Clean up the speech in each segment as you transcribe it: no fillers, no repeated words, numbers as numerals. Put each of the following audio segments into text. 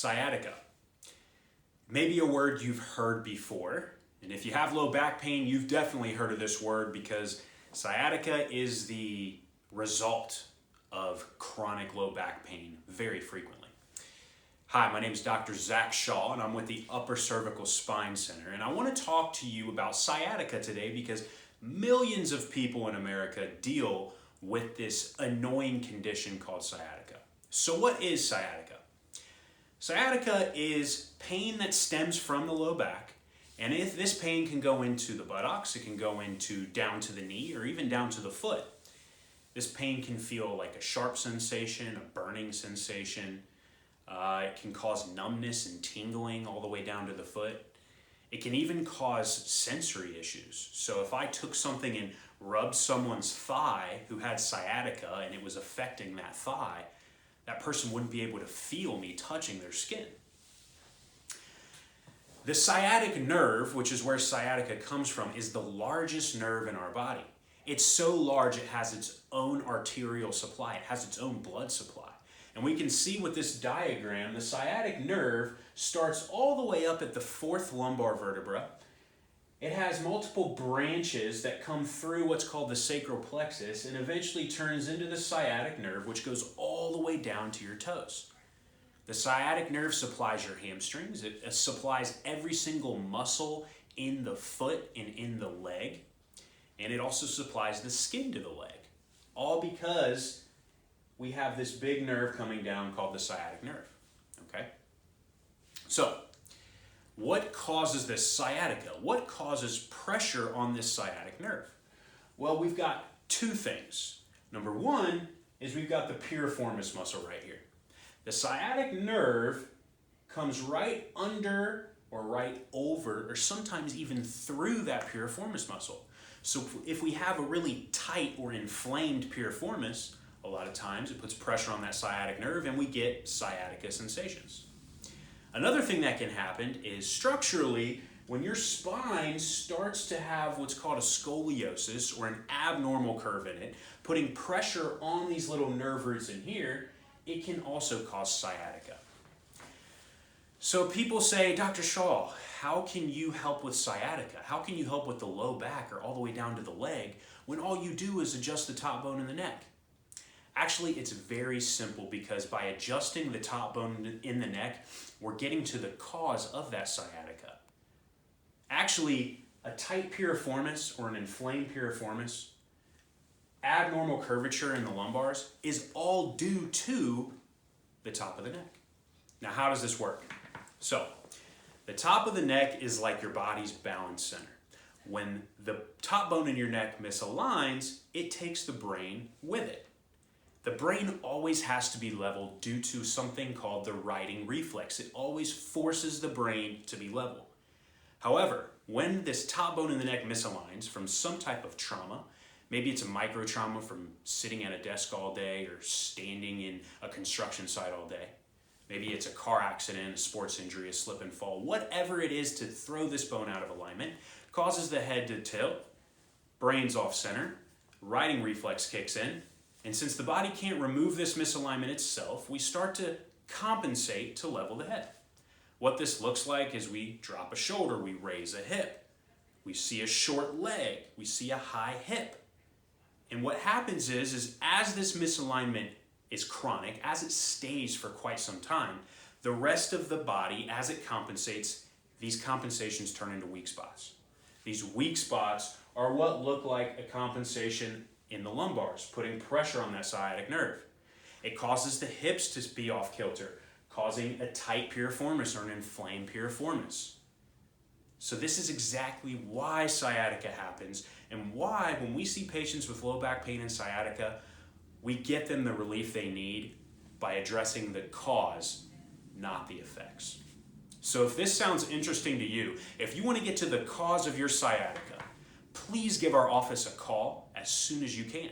Sciatica. Maybe a word you've heard before, and if you have low back pain, you've definitely heard of this word because sciatica is the result of chronic low back pain very frequently. Hi, my name is Dr. Zach Shaw, and I'm with the Upper Cervical Spine Center, and I want to talk to you about sciatica today because millions of people in America deal with this annoying condition called sciatica. So what is sciatica? Sciatica is pain that stems from the low back, and if this pain can go into the buttocks, it can go into down to the knee or even down to the foot. This pain can feel like a sharp sensation, a burning sensation. It can cause numbness and tingling all the way down to the foot. It can even cause sensory issues. So if I took something and rubbed someone's thigh who had sciatica and it was affecting that thigh, that person wouldn't be able to feel me touching their skin. The sciatic nerve, which is where sciatica comes from, is the largest nerve in our body. It's so large it has its own arterial supply. It has its own blood supply. And we can see with this diagram, the sciatic nerve starts all the way up at the fourth lumbar vertebra. It has multiple branches that come through what's called the sacral plexus and eventually turns into the sciatic nerve, which goes all the way down to your toes. The sciatic nerve supplies your hamstrings. It supplies every single muscle in the foot and in the leg. And it also supplies the skin to the leg. All because we have this big nerve coming down called the sciatic nerve, okay? So, what causes this sciatica? What causes pressure on this sciatic nerve? Well, we've got two things. Number one is we've got the piriformis muscle right here. The sciatic nerve comes right under or right over or sometimes even through that piriformis muscle. So if we have a really tight or inflamed piriformis, a lot of times it puts pressure on that sciatic nerve and we get sciatica sensations. Another thing that can happen is structurally, when your spine starts to have what's called a scoliosis or an abnormal curve in it, putting pressure on these little nerve roots in here, it can also cause sciatica. So people say, Dr. Shaw, how can you help with sciatica? How can you help with the low back or all the way down to the leg when all you do is adjust the top bone in the neck? Actually, it's very simple because by adjusting the top bone in the neck, we're getting to the cause of that sciatica. Actually, a tight piriformis or an inflamed piriformis, abnormal curvature in the lumbars is all due to the top of the neck. Now, how does this work? So, the top of the neck is like your body's balance center. When the top bone in your neck misaligns, it takes the brain with it. The brain always has to be level due to something called the righting reflex. It always forces the brain to be level. However, when this top bone in the neck misaligns from some type of trauma, maybe it's a micro trauma from sitting at a desk all day or standing in a construction site all day. Maybe it's a car accident, a sports injury, a slip and fall. Whatever it is to throw this bone out of alignment causes the head to tilt, brain's off center, righting reflex kicks in, and since the body can't remove this misalignment itself, we start to compensate to level the head. What this looks like is we drop a shoulder, we raise a hip. We see a short leg, we see a high hip. And what happens is as this misalignment is chronic, as it stays for quite some time, the rest of the body, as it compensates, these compensations turn into weak spots. These weak spots are what look like a compensation in the lumbars, putting pressure on that sciatic nerve. It causes the hips to be off kilter, causing a tight piriformis or an inflamed piriformis. So this is exactly why sciatica happens and why when we see patients with low back pain and sciatica, we get them the relief they need by addressing the cause, not the effects. So if this sounds interesting to you, if you want to get to the cause of your sciatica, please give our office a call as soon as you can.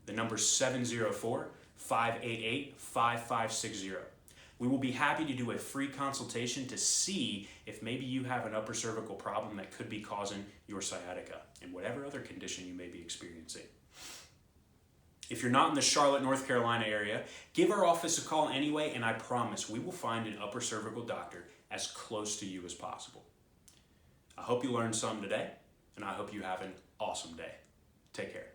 The number is 704-588-5560. We will be happy to do a free consultation to see if maybe you have an upper cervical problem that could be causing your sciatica and whatever other condition you may be experiencing. If you're not in the Charlotte, North Carolina area, give our office a call anyway, and I promise we will find an upper cervical doctor as close to you as possible. I hope you learned some today, and I hope you have an awesome day. Take care.